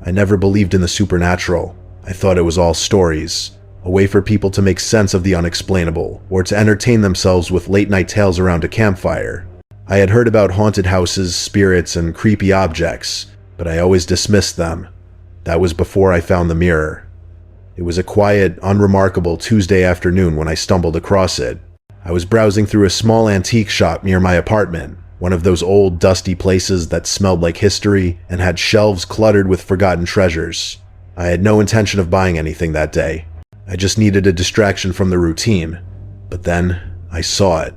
I never believed in the supernatural. I thought it was all stories, a way for people to make sense of the unexplainable, or to entertain themselves with late-night tales around a campfire. I had heard about haunted houses, spirits, and creepy objects, but I always dismissed them. That was before I found the mirror. It was a quiet, unremarkable Tuesday afternoon when I stumbled across it. I was browsing through a small antique shop near my apartment, one of those old, dusty places that smelled like history and had shelves cluttered with forgotten treasures. I had no intention of buying anything that day. I just needed a distraction from the routine. But then, I saw it.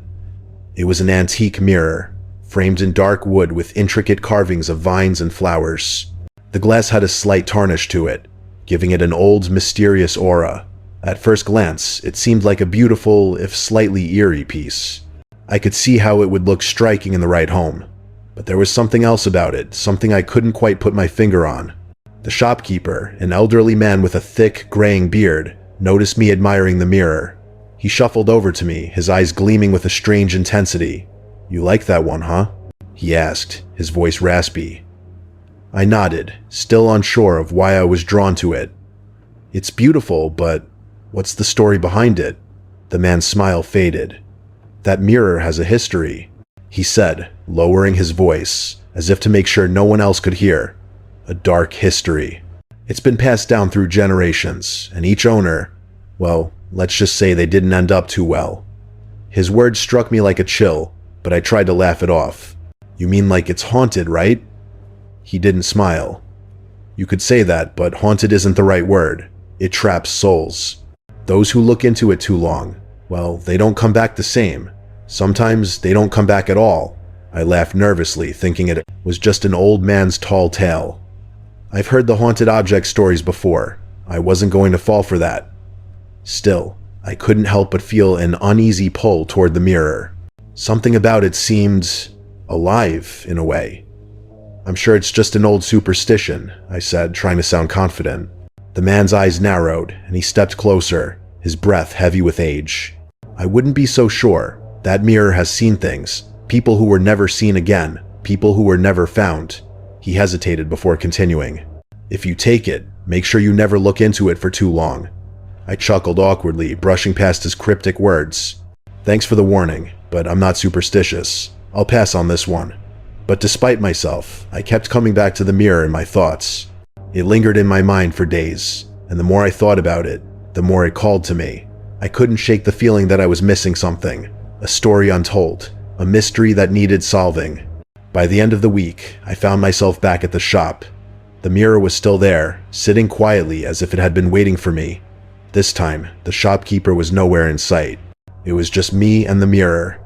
It was an antique mirror, framed in dark wood with intricate carvings of vines and flowers. The glass had a slight tarnish to it, giving it an old, mysterious aura. At first glance, it seemed like a beautiful, if slightly eerie piece. I could see how it would look striking in the right home. But there was something else about it, something I couldn't quite put my finger on. The shopkeeper, an elderly man with a thick, graying beard, noticed me admiring the mirror. He shuffled over to me, his eyes gleaming with a strange intensity. "You like that one, huh?" he asked, his voice raspy. I nodded, still unsure of why I was drawn to it. "It's beautiful, but what's the story behind it?" The man's smile faded. "That mirror has a history," he said, lowering his voice, as if to make sure no one else could hear. "A dark history. It's been passed down through generations, and each owner, well, let's just say they didn't end up too well." His words struck me like a chill, but I tried to laugh it off. "You mean like it's haunted, right?" He didn't smile. "You could say that, but haunted isn't the right word. It traps souls. Those who look into it too long, well, they don't come back the same. Sometimes they don't come back at all." I laughed nervously, thinking it was just an old man's tall tale. I've heard the haunted object stories before. I wasn't going to fall for that. Still, I couldn't help but feel an uneasy pull toward the mirror. Something about it seemed alive, in a way. "I'm sure it's just an old superstition," I said, trying to sound confident. The man's eyes narrowed, and he stepped closer, his breath heavy with age. "I wouldn't be so sure. That mirror has seen things. People who were never seen again. People who were never found." He hesitated before continuing. "If you take it, make sure you never look into it for too long." I chuckled awkwardly, brushing past his cryptic words. "Thanks for the warning, but I'm not superstitious. I'll pass on this one." But despite myself, I kept coming back to the mirror in my thoughts. It lingered in my mind for days, and the more I thought about it, the more it called to me. I couldn't shake the feeling that I was missing something, a story untold, a mystery that needed solving. By the end of the week, I found myself back at the shop. The mirror was still there, sitting quietly as if it had been waiting for me. This time, the shopkeeper was nowhere in sight. It was just me and the mirror.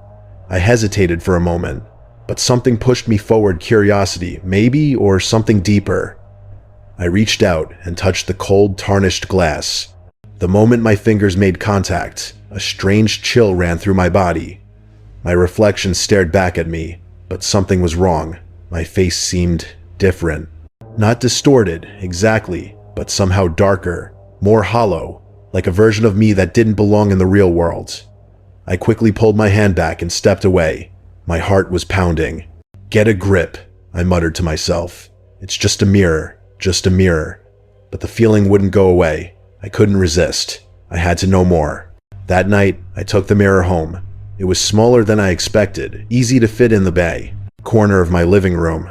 I hesitated for a moment, but something pushed me forward, curiosity, maybe, or something deeper. I reached out and touched the cold, tarnished glass. The moment my fingers made contact, a strange chill ran through my body. My reflection stared back at me, but something was wrong. My face seemed different. Not distorted, exactly, but somehow darker, more hollow, like a version of me that didn't belong in the real world. I quickly pulled my hand back and stepped away. My heart was pounding. "Get a grip," I muttered to myself. "It's just a mirror, just a mirror." But the feeling wouldn't go away. I couldn't resist. I had to know more. That night, I took the mirror home. It was smaller than I expected, easy to fit in the bay corner of my living room.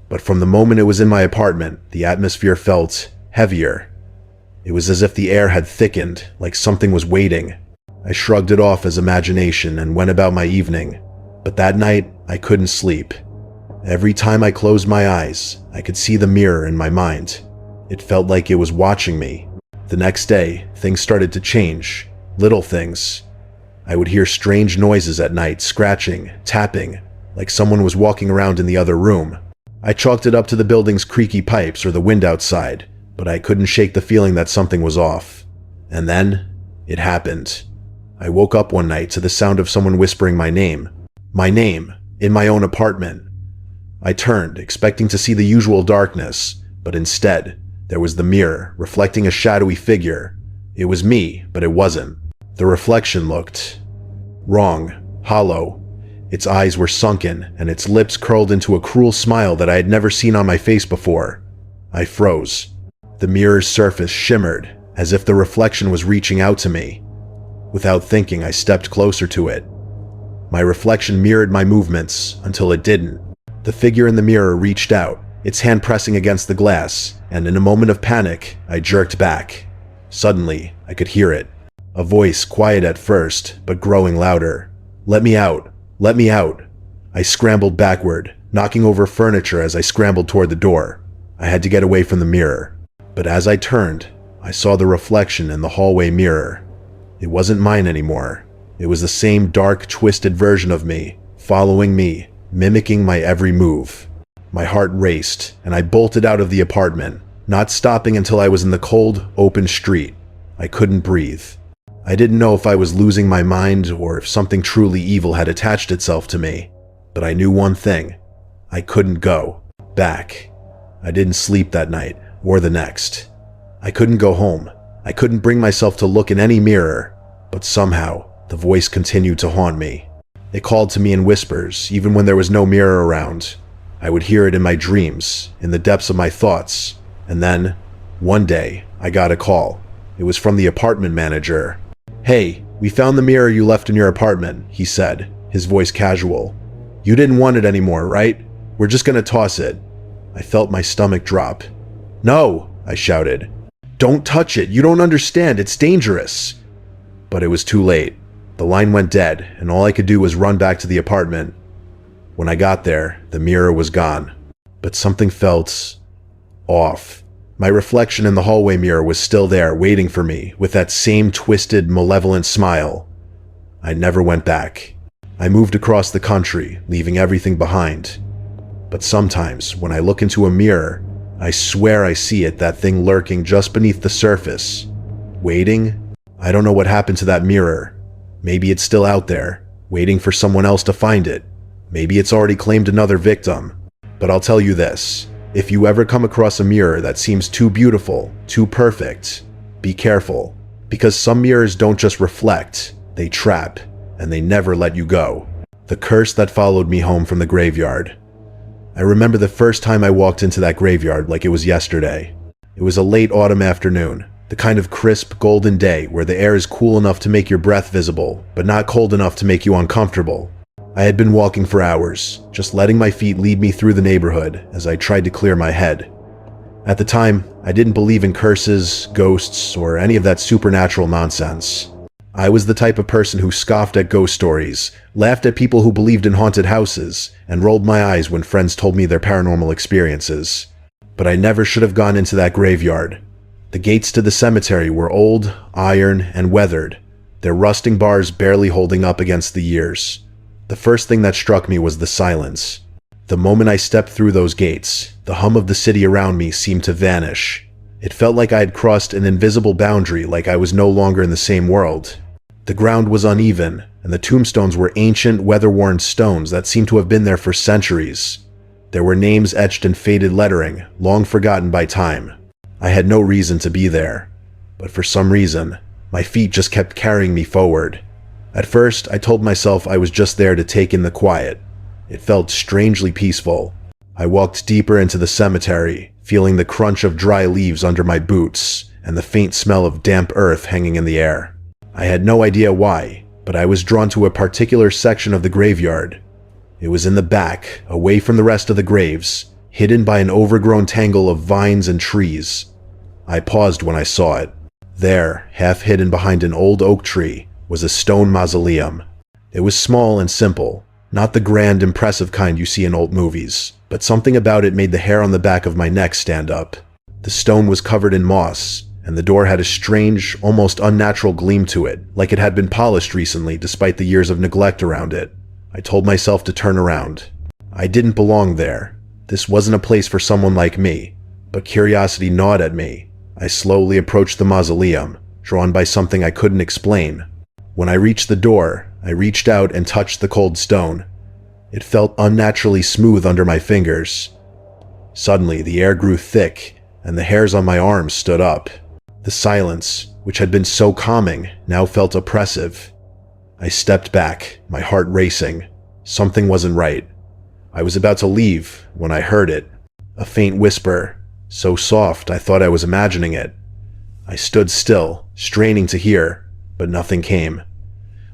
But from the moment it was in my apartment, the atmosphere felt heavier. It was as if the air had thickened, like something was waiting. I shrugged it off as imagination and went about my evening. But that night, I couldn't sleep. Every time I closed my eyes, I could see the mirror in my mind. It felt like it was watching me. The next day, things started to change. Little things. I would hear strange noises at night, scratching, tapping, like someone was walking around in the other room. I chalked it up to the building's creaky pipes or the wind outside, but I couldn't shake the feeling that something was off. And then, it happened. I woke up one night to the sound of someone whispering my name. My name, in my own apartment. I turned, expecting to see the usual darkness, but instead, there was the mirror, reflecting a shadowy figure. It was me, but it wasn't. The reflection looked wrong, hollow. Its eyes were sunken, and its lips curled into a cruel smile that I had never seen on my face before. I froze. The mirror's surface shimmered, as if the reflection was reaching out to me. Without thinking, I stepped closer to it. My reflection mirrored my movements until it didn't. The figure in the mirror reached out, its hand pressing against the glass, and in a moment of panic, I jerked back. Suddenly, I could hear it. A voice, quiet at first, but growing louder. "Let me out! Let me out!" I scrambled backward, knocking over furniture as I scrambled toward the door. I had to get away from the mirror. But as I turned, I saw the reflection in the hallway mirror. It wasn't mine anymore. It was the same dark, twisted version of me, following me, mimicking my every move. My heart raced, and I bolted out of the apartment, not stopping until I was in the cold, open street. I couldn't breathe. I didn't know if I was losing my mind or if something truly evil had attached itself to me. But I knew one thing. I couldn't go back. I didn't sleep that night, or the next. I couldn't go home. I couldn't bring myself to look in any mirror. But somehow, the voice continued to haunt me. It called to me in whispers, even when there was no mirror around. I would hear it in my dreams, in the depths of my thoughts. And then, one day, I got a call. It was from the apartment manager. "Hey, we found the mirror you left in your apartment," he said, his voice casual. "You didn't want it anymore, right? We're just gonna toss it." I felt my stomach drop. "No!" I shouted. "Don't touch it! You don't understand! It's dangerous!" But it was too late. The line went dead, and all I could do was run back to the apartment. When I got there, the mirror was gone. But something felt off. My reflection in the hallway mirror was still there, waiting for me, with that same twisted, malevolent smile. I never went back. I moved across the country, leaving everything behind. But sometimes, when I look into a mirror, I swear I see it, that thing lurking just beneath the surface. Waiting? I don't know what happened to that mirror. Maybe it's still out there, waiting for someone else to find it. Maybe it's already claimed another victim. But I'll tell you this. If you ever come across a mirror that seems too beautiful, too perfect, be careful. Because some mirrors don't just reflect, they trap, and they never let you go. The curse that followed me home from the graveyard. I remember the first time I walked into that graveyard like it was yesterday. It was a late autumn afternoon, the kind of crisp, golden day where the air is cool enough to make your breath visible, but not cold enough to make you uncomfortable. I had been walking for hours, just letting my feet lead me through the neighborhood as I tried to clear my head. At the time, I didn't believe in curses, ghosts, or any of that supernatural nonsense. I was the type of person who scoffed at ghost stories, laughed at people who believed in haunted houses, and rolled my eyes when friends told me their paranormal experiences. But I never should have gone into that graveyard. The gates to the cemetery were old, iron, and weathered, their rusting bars barely holding up against the years. The first thing that struck me was the silence. The moment I stepped through those gates, the hum of the city around me seemed to vanish. It felt like I had crossed an invisible boundary, like I was no longer in the same world. The ground was uneven, and the tombstones were ancient, weather-worn stones that seemed to have been there for centuries. There were names etched in faded lettering, long forgotten by time. I had no reason to be there, but for some reason, my feet just kept carrying me forward. At first, I told myself I was just there to take in the quiet. It felt strangely peaceful. I walked deeper into the cemetery, feeling the crunch of dry leaves under my boots and the faint smell of damp earth hanging in the air. I had no idea why, but I was drawn to a particular section of the graveyard. It was in the back, away from the rest of the graves, hidden by an overgrown tangle of vines and trees. I paused when I saw it. There, half hidden behind an old oak tree, was a stone mausoleum. It was small and simple, not the grand, impressive kind you see in old movies, but something about it made the hair on the back of my neck stand up. The stone was covered in moss, and the door had a strange, almost unnatural gleam to it, like it had been polished recently despite the years of neglect around it. I told myself to turn around. I didn't belong there. This wasn't a place for someone like me, but curiosity gnawed at me. I slowly approached the mausoleum, drawn by something I couldn't explain. When I reached the door, I reached out and touched the cold stone. It felt unnaturally smooth under my fingers. Suddenly, the air grew thick, and the hairs on my arms stood up. The silence, which had been so calming, now felt oppressive. I stepped back, my heart racing. Something wasn't right. I was about to leave when I heard it. A faint whisper. so soft I thought I was imagining it. I stood still, straining to hear, but nothing came.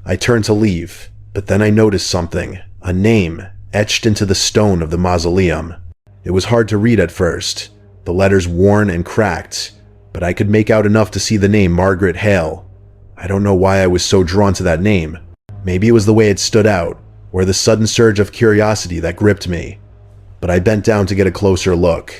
I turned to leave, but then I noticed something, a name etched into the stone of the mausoleum. It was hard to read at first, the letters worn and cracked, but I could make out enough to see the name Margaret Hale. I don't know why I was so drawn to that name. Maybe it was the way it stood out, or the sudden surge of curiosity that gripped me. But I bent down to get a closer look.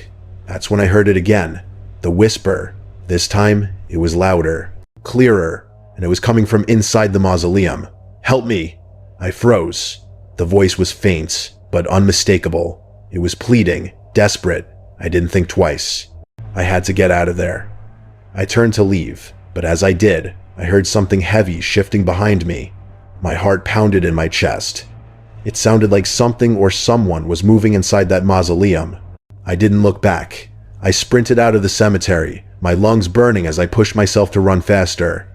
That's when I heard it again, the whisper. This time, it was louder, clearer, and it was coming from inside the mausoleum. "Help me!" I froze. The voice was faint, but unmistakable. It was pleading, desperate. I didn't think twice. I had to get out of there. I turned to leave, but as I did, I heard something heavy shifting behind me. My heart pounded in my chest. It sounded like something or someone was moving inside that mausoleum. I didn't look back. I sprinted out of the cemetery, my lungs burning as I pushed myself to run faster.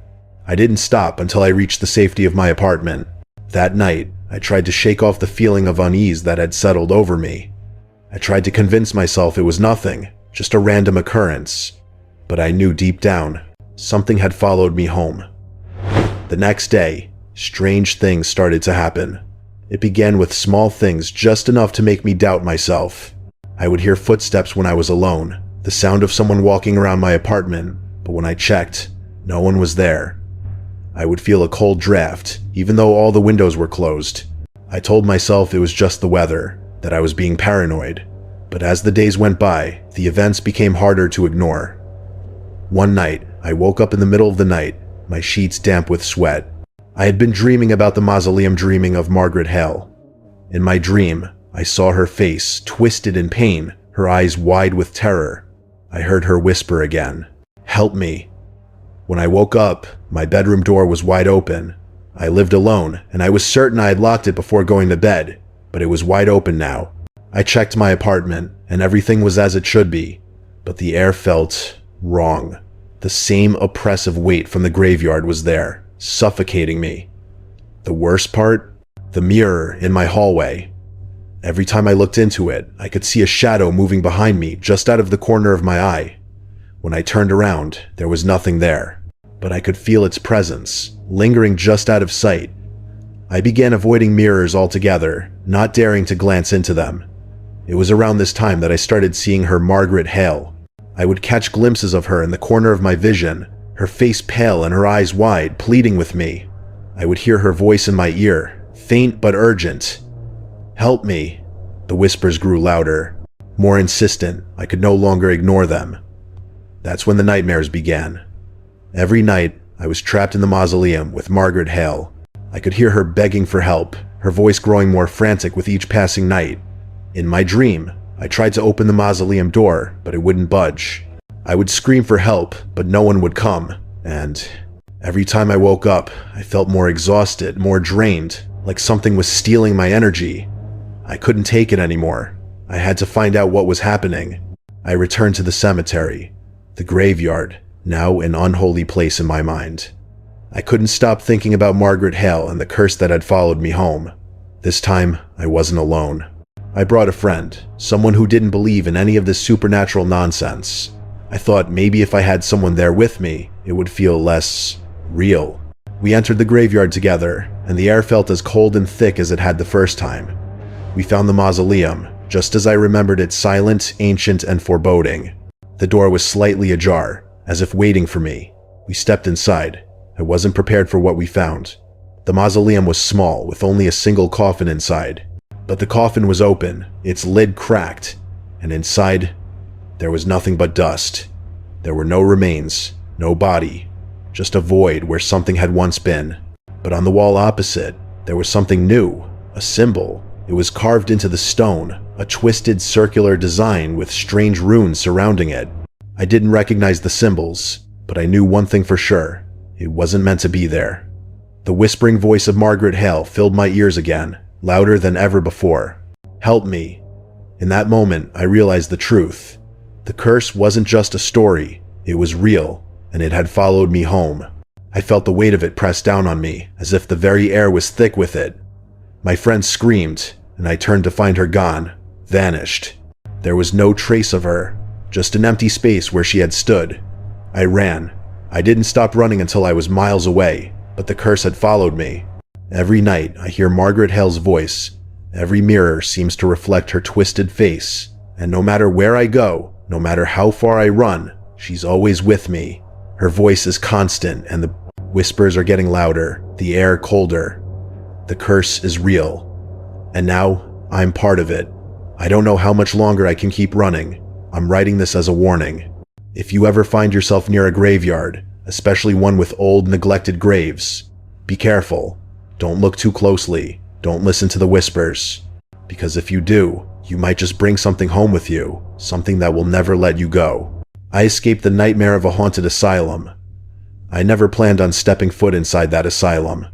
I didn't stop until I reached the safety of my apartment. That night, I tried to shake off the feeling of unease that had settled over me. I tried to convince myself it was nothing, just a random occurrence. But I knew deep down, something had followed me home. The next day, strange things started to happen. It began with small things, just enough to make me doubt myself. I would hear footsteps when I was alone, the sound of someone walking around my apartment, but when I checked, no one was there. I would feel a cold draft, even though all the windows were closed. I told myself it was just the weather, that I was being paranoid. But as the days went by, the events became harder to ignore. One night, I woke up in the middle of the night, my sheets damp with sweat. I had been dreaming about the mausoleum, dreaming of Margaret Hale. In my dream, I saw her face, twisted in pain, her eyes wide with terror. I heard her whisper again, "Help me." When I woke up, my bedroom door was wide open. I lived alone, and I was certain I had locked it before going to bed, but it was wide open now. I checked my apartment, and everything was as it should be, but the air felt wrong. The same oppressive weight from the graveyard was there, suffocating me. The worst part? The mirror in my hallway. Every time I looked into it, I could see a shadow moving behind me just out of the corner of my eye. When I turned around, there was nothing there, but I could feel its presence, lingering just out of sight. I began avoiding mirrors altogether, not daring to glance into them. It was around this time that I started seeing her Margaret Hale. I would catch glimpses of her in the corner of my vision, her face pale and her eyes wide, pleading with me. I would hear her voice in my ear, faint but urgent. "Help me." The whispers grew louder, more insistent. I could no longer ignore them. That's when the nightmares began. Every night, I was trapped in the mausoleum with Margaret Hale. I could hear her begging for help, her voice growing more frantic with each passing night. In my dream, I tried to open the mausoleum door, but it wouldn't budge. I would scream for help, but no one would come, and every time I woke up, I felt more exhausted, more drained, like something was stealing my energy. I couldn't take it anymore. I had to find out what was happening. I returned to the cemetery, the graveyard, now an unholy place in my mind. I couldn't stop thinking about Margaret Hale and the curse that had followed me home. This time, I wasn't alone. I brought a friend, someone who didn't believe in any of this supernatural nonsense. I thought maybe if I had someone there with me, it would feel less real. We entered the graveyard together, and the air felt as cold and thick as it had the first time. We found the mausoleum, just as I remembered it, silent, ancient, and foreboding. The door was slightly ajar, as if waiting for me. We stepped inside. I wasn't prepared for what we found. The mausoleum was small, with only a single coffin inside. But the coffin was open, its lid cracked, and inside, there was nothing but dust. There were no remains, no body, just a void where something had once been. But on the wall opposite, there was something new, a symbol. It was carved into the stone, a twisted circular design with strange runes surrounding it. I didn't recognize the symbols, but I knew one thing for sure. It wasn't meant to be there. The whispering voice of Margaret Hale filled my ears again, louder than ever before. "Help me." In that moment, I realized the truth. The curse wasn't just a story, it was real, and it had followed me home. I felt the weight of it press down on me, as if the very air was thick with it. My friend screamed, and I turned to find her gone, vanished. There was no trace of her. just an empty space where she had stood. I ran. I didn't stop running until I was miles away, but the curse had followed me. Every night, I hear Margaret Hale's voice. Every mirror seems to reflect her twisted face, and no matter where I go, no matter how far I run, she's always with me. Her voice is constant, and the whispers are getting louder, the air colder. The curse is real. And now, I'm part of it. I don't know how much longer I can keep running. I'm writing this as a warning. If you ever find yourself near a graveyard, especially one with old, neglected graves, be careful. Don't look too closely. Don't listen to the whispers. Because if you do, you might just bring something home with you, something that will never let you go. I escaped the nightmare of a haunted asylum. I never planned on stepping foot inside that asylum.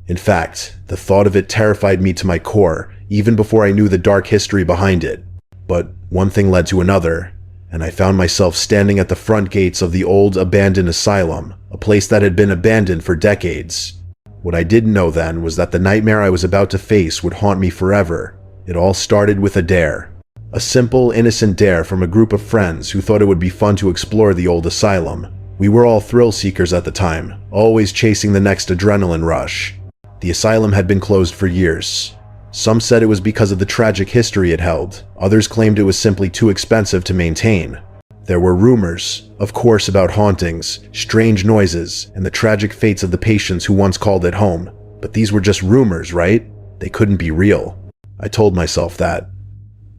In fact, the thought of it terrified me to my core, even before I knew the dark history behind it. But one thing led to another, and I found myself standing at the front gates of the old abandoned asylum, a place that had been abandoned for decades. What I didn't know then was that the nightmare I was about to face would haunt me forever. It all started with a dare. A simple, innocent dare from a group of friends who thought it would be fun to explore the old asylum. We were all thrill seekers at the time, always chasing the next adrenaline rush. The asylum had been closed for years. Some said it was because of the tragic history it held. Others claimed it was simply too expensive to maintain. There were rumors, of course, about hauntings, strange noises, and the tragic fates of the patients who once called it home. But these were just rumors, right? They couldn't be real. I told myself that.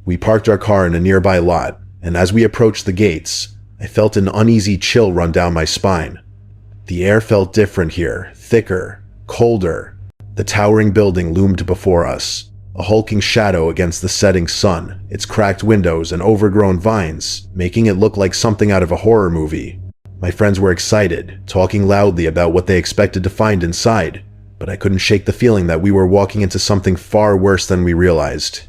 We parked our car in a nearby lot, and as we approached the gates, I felt an uneasy chill run down my spine. The air felt different here, thicker, colder. The towering building loomed before us, a hulking shadow against the setting sun, its cracked windows and overgrown vines, making it look like something out of a horror movie. My friends were excited, talking loudly about what they expected to find inside, but I couldn't shake the feeling that we were walking into something far worse than we realized.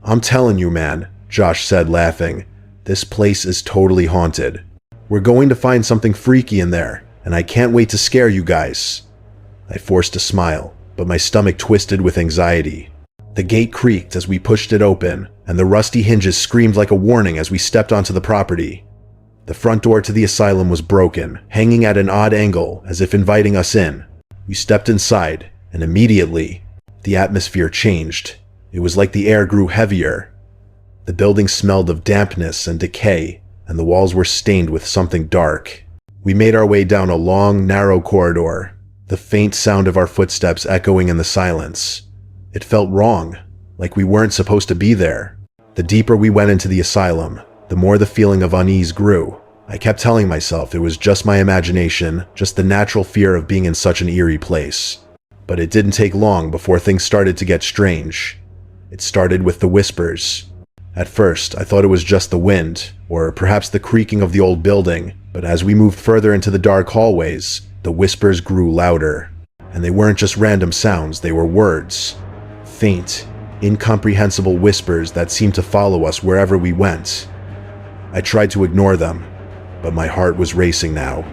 "I'm telling you, man," Josh said, laughing. "This place is totally haunted. We're going to find something freaky in there, and I can't wait to scare you guys." I forced a smile, but my stomach twisted with anxiety. The gate creaked as we pushed it open, and the rusty hinges screamed like a warning as we stepped onto the property. The front door to the asylum was broken, hanging at an odd angle, as if inviting us in. We stepped inside, and immediately, the atmosphere changed. It was like the air grew heavier. The building smelled of dampness and decay, and the walls were stained with something dark. We made our way down a long, narrow corridor, the faint sound of our footsteps echoing in the silence. It felt wrong, like we weren't supposed to be there. The deeper we went into the asylum, the more the feeling of unease grew. I kept telling myself it was just my imagination, just the natural fear of being in such an eerie place. But it didn't take long before things started to get strange. It started with the whispers. At first, I thought it was just the wind, or perhaps the creaking of the old building, but as we moved further into the dark hallways, the whispers grew louder. And they weren't just random sounds, they were words. Faint, incomprehensible whispers that seemed to follow us wherever we went. I tried to ignore them, but my heart was racing now.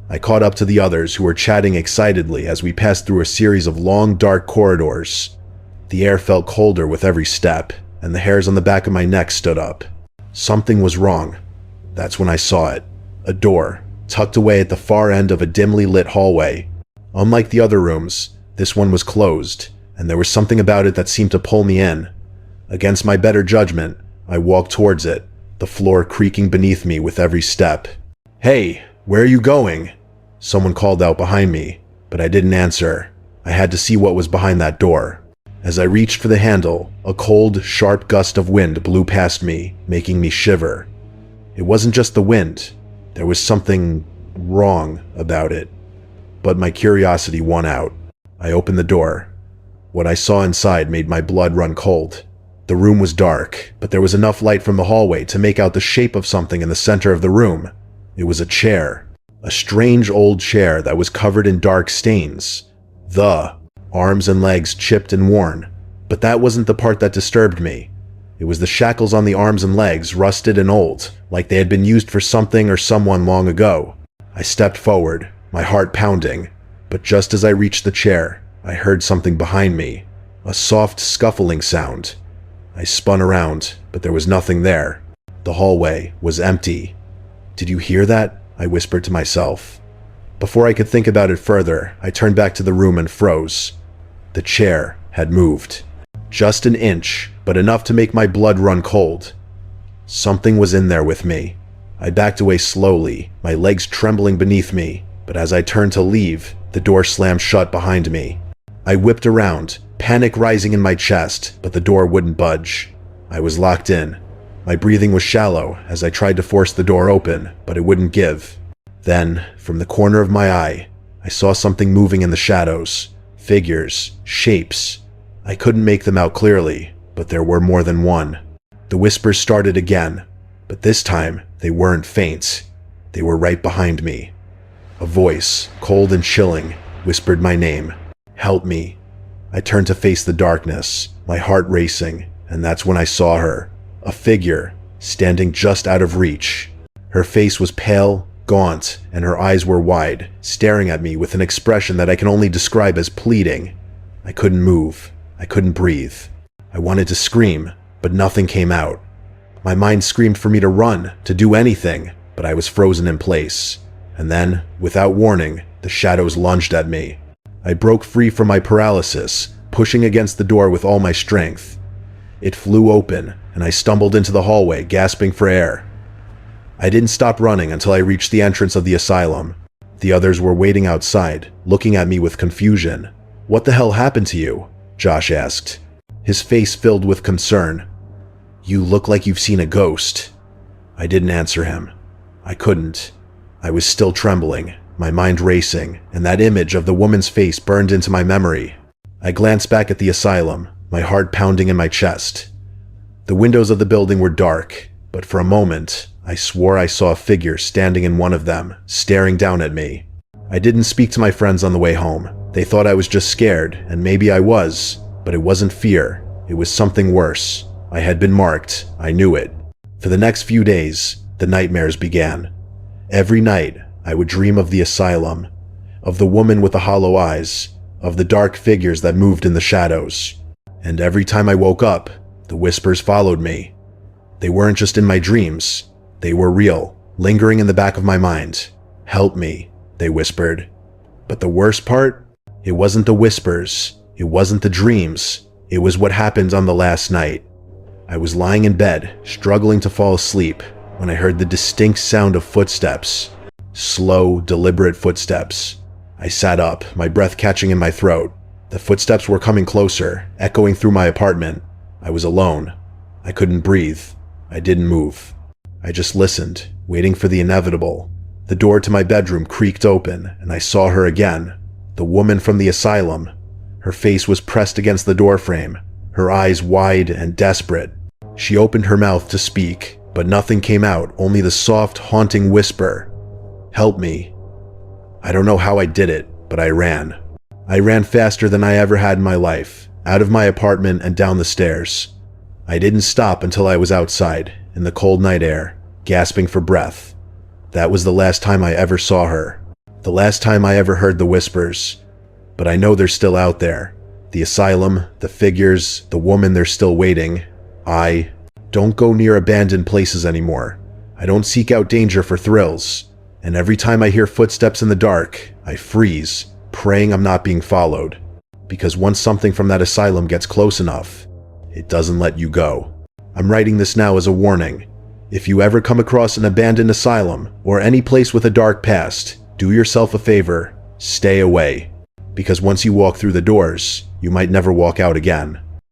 I caught up to the others who were chatting excitedly as we passed through a series of long, dark corridors. The air felt colder with every step, and the hairs on the back of my neck stood up. Something was wrong. That's when I saw it. A door, tucked away at the far end of a dimly lit hallway. Unlike the other rooms, this one was closed, and there was something about it that seemed to pull me in. Against my better judgment, I walked towards it, the floor creaking beneath me with every step. "Hey, where are you going?" Someone called out behind me, but I didn't answer. I had to see what was behind that door. As I reached for the handle, a cold, sharp gust of wind blew past me, making me shiver. It wasn't just the wind. There was something wrong about it. But my curiosity won out. I opened the door. What I saw inside made my blood run cold. The room was dark, but there was enough light from the hallway to make out the shape of something in the center of the room. It was a chair. A strange old chair that was covered in dark stains. The arms and legs chipped and worn. But that wasn't the part that disturbed me. It was the shackles on the arms and legs, rusted and old, like they had been used for something or someone long ago. I stepped forward, my heart pounding, but just as I reached the chair, I heard something behind me, a soft scuffling sound. I spun around, but there was nothing there. The hallway was empty. "Did you hear that?" I whispered to myself. Before I could think about it further, I turned back to the room and froze. The chair had moved. Just an inch, but enough to make my blood run cold. Something was in there with me. I backed away slowly, my legs trembling beneath me, but as I turned to leave, the door slammed shut behind me. I whipped around, panic rising in my chest, but the door wouldn't budge. I was locked in. My breathing was shallow as I tried to force the door open, but it wouldn't give. Then, from the corner of my eye, I saw something moving in the shadows. Figures, shapes. I couldn't make them out clearly, but there were more than one. The whispers started again, but this time they weren't faint. They were right behind me. A voice, cold and chilling, whispered my name. "Help me." I turned to face the darkness, my heart racing, and that's when I saw her. A figure, standing just out of reach. Her face was pale, gaunt, and her eyes were wide, staring at me with an expression that I can only describe as pleading. I couldn't move. I couldn't breathe. I wanted to scream, but nothing came out. My mind screamed for me to run, to do anything, but I was frozen in place. And then, without warning, the shadows lunged at me. I broke free from my paralysis, pushing against the door with all my strength. It flew open, and I stumbled into the hallway, gasping for air. I didn't stop running until I reached the entrance of the asylum. The others were waiting outside, looking at me with confusion. "What the hell happened to you?" Josh asked, his face filled with concern. "You look like you've seen a ghost." I didn't answer him. I couldn't. I was still trembling, my mind racing, and that image of the woman's face burned into my memory. I glanced back at the asylum, my heart pounding in my chest. The windows of the building were dark, but for a moment, I swore I saw a figure standing in one of them, staring down at me. I didn't speak to my friends on the way home. They thought I was just scared, and maybe I was, but it wasn't fear. It was something worse. I had been marked. I knew it. For the next few days, the nightmares began. Every night, I would dream of the asylum, of the woman with the hollow eyes, of the dark figures that moved in the shadows. And every time I woke up, the whispers followed me. They weren't just in my dreams. They were real, lingering in the back of my mind. "Help me," they whispered. But the worst part? It wasn't the whispers. It wasn't the dreams. It was what happened on the last night. I was lying in bed, struggling to fall asleep, when I heard the distinct sound of footsteps. Slow, deliberate footsteps. I sat up, my breath catching in my throat. The footsteps were coming closer, echoing through my apartment. I was alone. I couldn't breathe. I didn't move. I just listened, waiting for the inevitable. The door to my bedroom creaked open, and I saw her again. The woman from the asylum. Her face was pressed against the doorframe, her eyes wide and desperate. She opened her mouth to speak, but nothing came out, only the soft, haunting whisper. "Help me." I don't know how I did it, but I ran. I ran faster than I ever had in my life, out of my apartment and down the stairs. I didn't stop until I was outside, in the cold night air, gasping for breath. That was the last time I ever saw her. The last time I ever heard the whispers. But I know they're still out there. The asylum, the figures, the woman, they're still waiting. I don't go near abandoned places anymore. I don't seek out danger for thrills. And every time I hear footsteps in the dark, I freeze, praying I'm not being followed. Because once something from that asylum gets close enough, it doesn't let you go. I'm writing this now as a warning. If you ever come across an abandoned asylum, or any place with a dark past, do yourself a favor, stay away. Because once you walk through the doors, you might never walk out again.